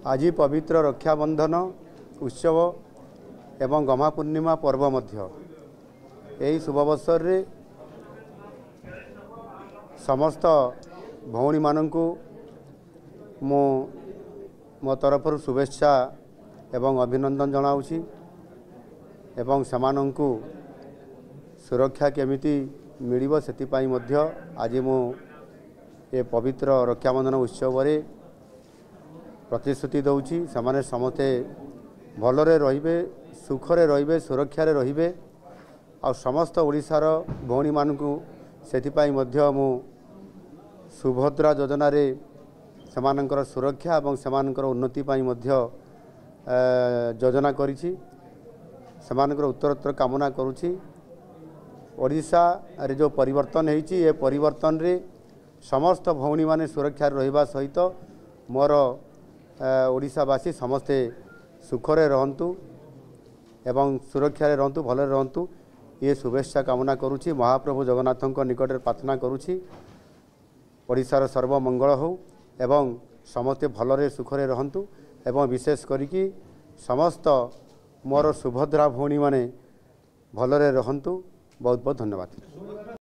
आज पवित्र रक्षाबंधन उत्सव एवं गम्हा पूर्णिमा पर्व मध्य यही शुभअवसर रे समस्त भौणी माननकु मो तरफ शुभेच्छा एवं अभिनंदन जनाऊँगी एवं समानंकु सुरक्षा केमिति मिलिबो सेतिपाई मध्य आज मु ये पवित्र रक्षाबंधन उत्सव रे प्रतिश्रुति दौची समाने समस्ते भलरे रहिबे सुखरे रहिबे सुरक्षा रे रहिबे आ समस्त ओडिशार भौणी मानकु सेतिपाई मध्य मु सुभद्रा योजना रे समानंकर सुरक्षा एवं समानंकर उन्नति पाई मध्य योजना करिछि समानंकर उत्तरोत्तर कामना करूछि। ओडिशा रे जो परिवर्तन होइछि ये परिवर्तन रे समस्त भौणी माने सुरक्षा रहिबा सहित मोर ओडिशावासी समस्ते सुखरे रहंतु एवं सुरक्षा रे रहंतु भले रहंतु ये शुभेच्छा कामना करूछि। महाप्रभु जगन्नाथक निकट प्रार्थना करूछि ओडिशार सर्वमंगल हो एवं समस्ते भलरे सुखरे रहंतु एवं विशेष करिकि समस्त मोर सुभद्रा भौणी माने भलरे रहंतु। बहुत बहुत धन्यवाद।